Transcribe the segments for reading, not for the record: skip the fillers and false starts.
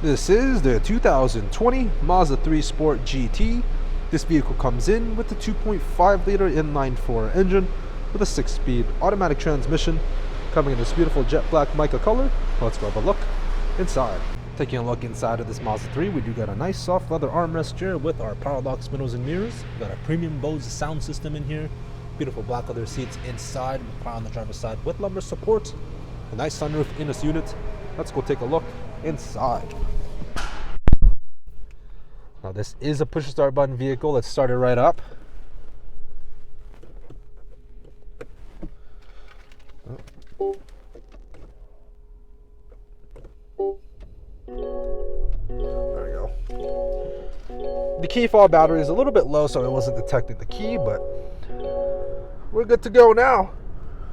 This is the 2020 Mazda 3 Sport GT. This vehicle comes in with the 2.5 liter inline-4 engine with a 6-speed automatic transmission, coming in this beautiful jet black mica color. Let's go have a look inside. Taking a look inside of this Mazda 3, we do got a nice soft leather armrest chair with our power locks, windows, and mirrors. We got a premium Bose sound system in here. Beautiful black leather seats inside, power on the driver's side with lumbar support. A nice sunroof in this unit. Let's go take a look inside. Now this is a push start button vehicle. Let's start it right up. There we go. The key fob battery is a little bit low, so it wasn't detecting the key, but we're good to go now.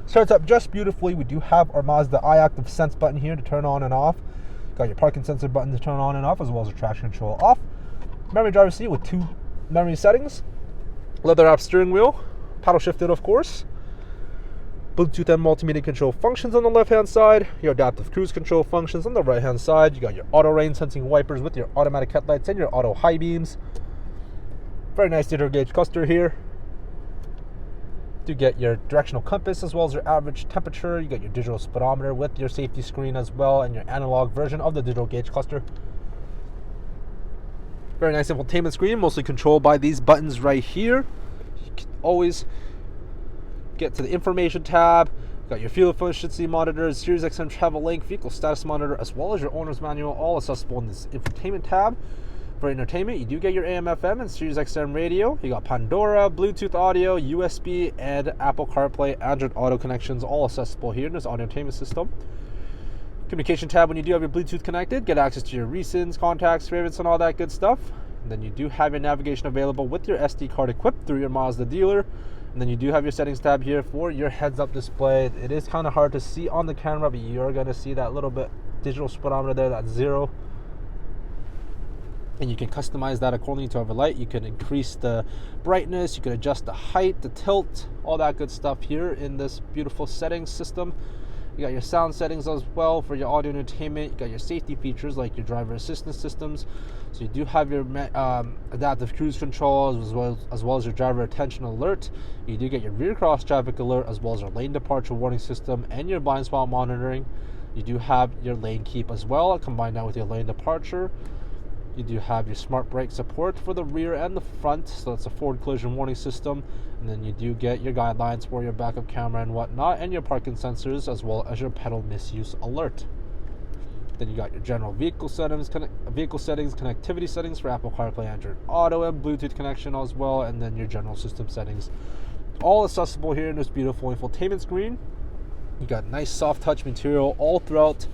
Starts up just beautifully. We do have our Mazda iActive Sense button here to turn on and off. Got your parking sensor button to turn on and off, as well as your traction control off. Memory driver seat with 2 memory settings. Leather wrapped steering wheel, paddle shifted of course. Bluetooth and multimedia control functions on the left hand side. Your adaptive cruise control functions on the right hand side. You got your auto rain sensing wipers with your automatic headlights and your auto high beams. Very nice digital gauge cluster here. You get your directional compass as well as your average temperature. You got your digital speedometer with your safety screen as well, and your analog version of the digital gauge cluster. Very nice infotainment screen, mostly controlled by these buttons right here. You can always get to the information tab. You got your fuel efficiency monitor, Sirius XM travel link, vehicle status monitor, as well as your owner's manual, all accessible in this infotainment tab. For entertainment, you do get your AM/FM and Sirius XM radio. You got Pandora, Bluetooth audio, USB, and Apple CarPlay, Android Auto connections, all accessible here in this audio entertainment system. Communication tab, when you do have your Bluetooth connected, get access to your recents, contacts, favorites, and all that good stuff. And then you do have your navigation available with your SD card equipped through your Mazda dealer. And then you do have your settings tab here for your heads-up display. It is kind of hard to see on the camera, but you're going to see that little bit digital speedometer there, that's 0. And you can customize that accordingly to have a light. You can increase the brightness, you can adjust the height, the tilt, all that good stuff here in this beautiful settings system. You got your sound settings as well for your audio entertainment. You got your safety features like your driver assistance systems. So you do have your adaptive cruise control as well as your driver attention alert. You do get your rear cross traffic alert as well as your lane departure warning system and your blind spot monitoring. You do have your lane keep as well, combined that with your lane departure. You do have your smart brake support for the rear and the front, so that's a forward collision warning system. And then you do get your guidelines for your backup camera and whatnot, and your parking sensors, as well as your pedal misuse alert. Then you got your general vehicle settings, connectivity settings for Apple CarPlay, Android Auto, and Bluetooth connection as well, and then your general system settings. All accessible here in this beautiful infotainment screen. You got nice soft touch material all throughout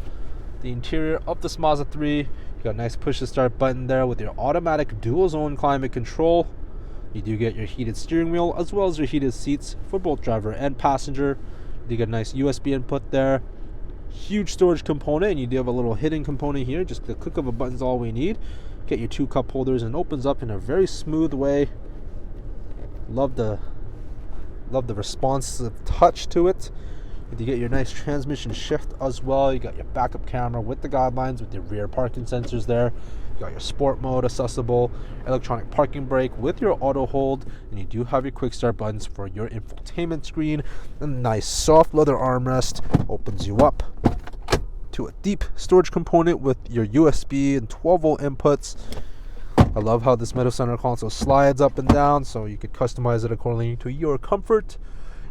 the interior of this Mazda 3. You got a nice push to start button there with your automatic dual zone climate control. You do get your heated steering wheel as well as your heated seats for both driver and passenger. You get a nice USB input there. Huge storage component, and you do have a little hidden component here. Just the click of a button is all we need. Get your 2 cup holders, and it opens up in a very smooth way. Love the responsive touch to it. You get your nice transmission shift as well. You got your backup camera with the guidelines with your rear parking sensors there. You got your sport mode accessible, electronic parking brake with your auto hold, and you do have your quick start buttons for your infotainment screen. A nice soft leather armrest opens you up to a deep storage component with your USB and 12-volt inputs. I love how this middle center console slides up and down, so you could customize it accordingly to your comfort.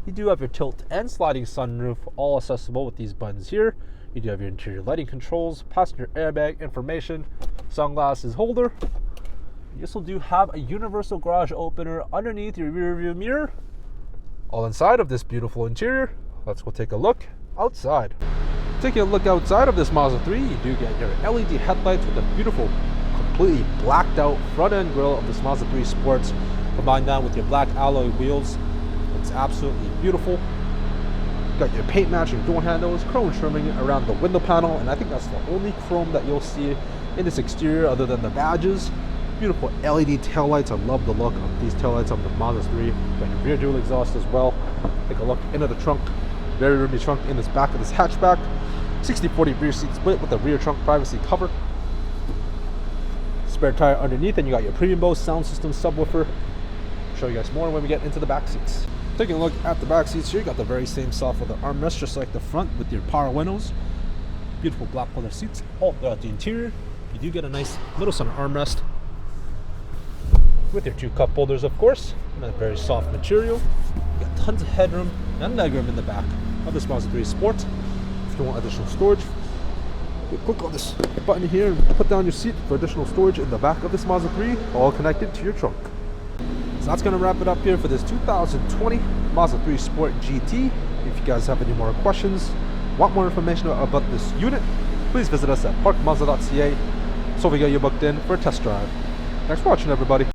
You do have your tilt and sliding sunroof, all accessible with these buttons here. You do have your interior lighting controls, passenger airbag information, sunglasses holder. You also do have a universal garage opener underneath your rear view mirror. All inside of this beautiful interior. Let's go take a look outside. Taking a look outside of this Mazda 3, you do get your LED headlights with a beautiful, completely blacked out front end grille of this Mazda 3 Sports. Combine that with your black alloy wheels. It's absolutely beautiful. Got your paint matching door handles, chrome trimming around the window panel, and I think that's the only chrome that you'll see in this exterior other than the badges. Beautiful LED taillights. I love the look of these taillights on the Mazda 3. Got your rear dual exhaust as well. Take a look into the trunk. Very roomy trunk in this back of this hatchback. 60/40 rear seat split with a rear trunk privacy cover. spare tire underneath, and you got your premium Bose sound system subwoofer. I'll show you guys more when we get into the back seats. Taking a look at the back seats here, you got the very same soft leather armrest, just like the front, with your power windows. Beautiful black leather seats all throughout the interior. You do get a nice little center armrest with your 2 cup holders, of course, and a very soft material. You got tons of headroom and legroom in the back of this Mazda 3 Sport. If you want additional storage, you click on this button here and put down your seat for additional storage in the back of this Mazda 3, all connected to your trunk. So that's going to wrap it up here for this 2020 Mazda 3 Sport GT. If you guys have any more questions, want more information about this unit, please visit us at parkmazda.ca so we get you booked in for a test drive. Thanks for watching, everybody.